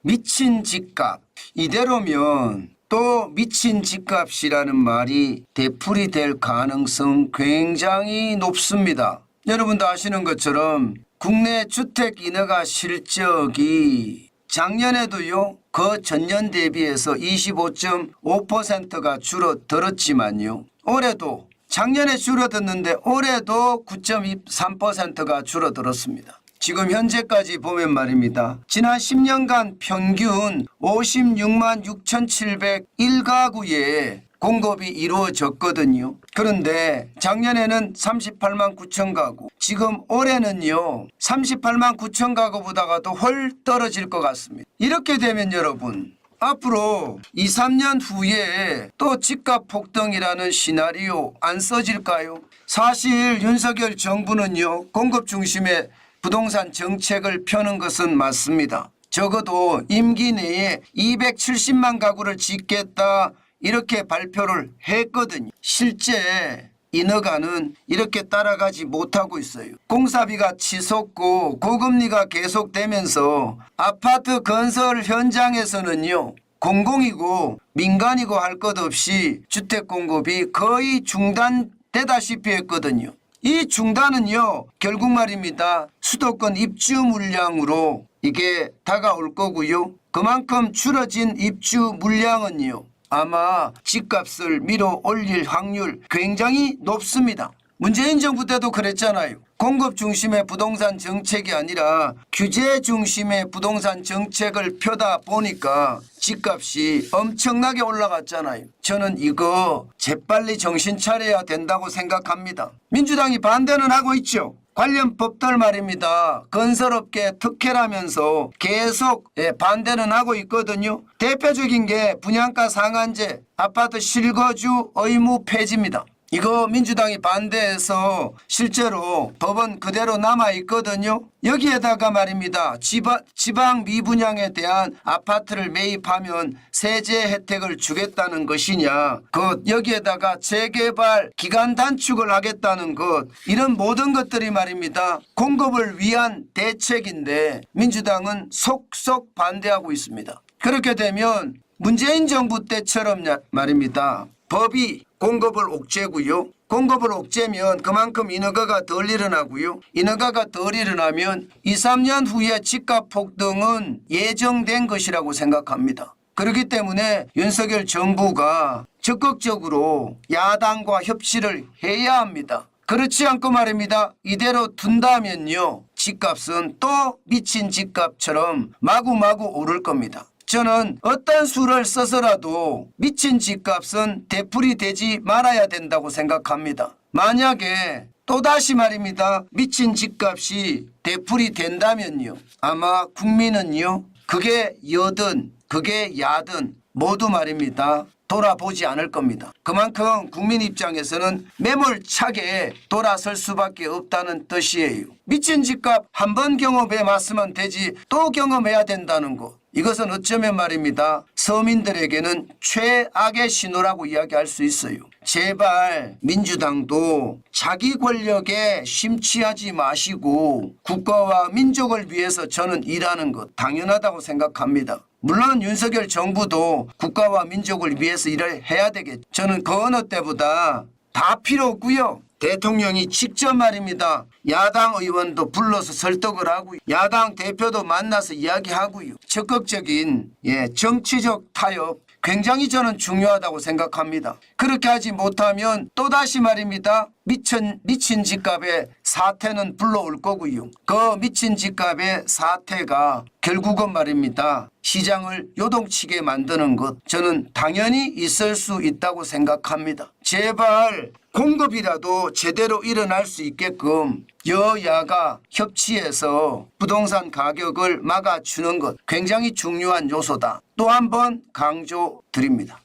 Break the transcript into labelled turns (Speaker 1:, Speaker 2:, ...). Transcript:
Speaker 1: 미친 집값. 이대로면 또 미친 집값이라는 말이 되풀이될 가능성 굉장히 높습니다. 여러분도 아시는 것처럼 국내 주택 인허가 실적이 작년에도요, 그 전년 대비해서 25.5%가 줄어들었지만요, 올해도 작년에 줄어들었는데 올해도 9.3%가 줄어들었습니다. 지금 현재까지 보면 말입니다. 지난 10년간 평균 56만 6,701가구에 공급이 이루어졌거든요. 그런데 작년에는 38만 9천 가구, 지금 올해는요 38만 9천 가구보다가도 훨 떨어질 것 같습니다. 이렇게 되면 여러분, 앞으로 2, 3년 후에 또 집값 폭등이라는 시나리오 안 써질까요? 사실 윤석열 정부는요, 공급 중심의 부동산 정책을 펴는 것은 맞습니다. 적어도 임기 내에 270만 가구를 짓겠다, 이렇게 발표를 했거든요. 실제 인허가는 이렇게 따라가지 못하고 있어요. 공사비가 치솟고 고금리가 계속되면서 아파트 건설 현장에서는요, 공공이고 민간이고 할 것 없이 주택 공급이 거의 중단되다시피 했거든요. 이 중단은요, 결국 말입니다, 수도권 입주 물량으로 이게 다가올 거고요. 그만큼 줄어진 입주 물량은요, 아마 집값을 밀어 올릴 확률 굉장히 높습니다. 문재인 정부 때도 그랬잖아요. 공급 중심의 부동산 정책이 아니라 규제 중심의 부동산 정책을 펴다 보니까 집값이 엄청나게 올라갔잖아요. 저는 이거 재빨리 정신 차려야 된다고 생각합니다. 민주당이 반대는 하고 있죠. 관련 법들 말입니다. 건설업계 특혜라면서 계속 반대는 하고 있거든요. 대표적인 게 분양가 상한제, 아파트 실거주 의무 폐지입니다. 이거 민주당이 반대해서 실제로 법은 그대로 남아있거든요. 여기에다가 말입니다, 지방 미분양에 대한 아파트를 매입하면 세제 혜택을 주겠다는 것이냐, 여기에다가 재개발 기간 단축을 하겠다는 것, 이런 모든 것들이 말입니다, 공급을 위한 대책인데 민주당은 속속 반대하고 있습니다. 그렇게 되면 문재인 정부 때처럼 말입니다, 법이 공급을 옥죄고요. 공급을 옥죄면 그만큼 인허가가 덜 일어나고요. 인허가가 덜 일어나면 2, 3년 후에 집값 폭등은 예정된 것이라고 생각합니다. 그렇기 때문에 윤석열 정부가 적극적으로 야당과 협치를 해야 합니다. 그렇지 않고 말입니다, 이대로 둔다면요, 집값은 또 미친 집값처럼 마구마구 오를 겁니다. 저는 어떤 수를 써서라도 미친 집값은 되풀이되지 말아야 된다고 생각합니다. 만약에 또다시 말입니다, 미친 집값이 되풀이된다면요, 아마 국민은요, 그게 여든 그게 야든 모두 말입니다, 돌아보지 않을 겁니다. 그만큼 국민 입장에서는 매몰차게 돌아설 수밖에 없다는 뜻이에요. 미친 집값 한 번 경험해 봤으면 되지 또 경험해야 된다는 것, 이것은 어쩌면 말입니다, 서민들에게는 최악의 신호라고 이야기할 수 있어요. 제발 민주당도 자기 권력에 심취하지 마시고 국가와 민족을 위해서 저는 일하는 것 당연하다고 생각합니다. 물론 윤석열 정부도 국가와 민족을 위해서 일을 해야 되겠죠. 저는 그 어느 때보다 다 필요 없고요. 대통령이 직접 말입니다, 야당 의원도 불러서 설득을 하고 야당 대표도 만나서 이야기하고요. 적극적인 정치적 타협 굉장히 저는 중요하다고 생각합니다. 그렇게 하지 못하면 또다시 말입니다, 미친 집값의 사태는 불러올 거고요. 그 미친 집값의 사태가 결국은 말입니다, 시장을 요동치게 만드는 것, 저는 당연히 있을 수 있다고 생각합니다. 제발 공급이라도 제대로 일어날 수 있게끔 여야가 협치해서 부동산 가격을 막아주는 것 굉장히 중요한 요소다. 또 한 번 강조드립니다.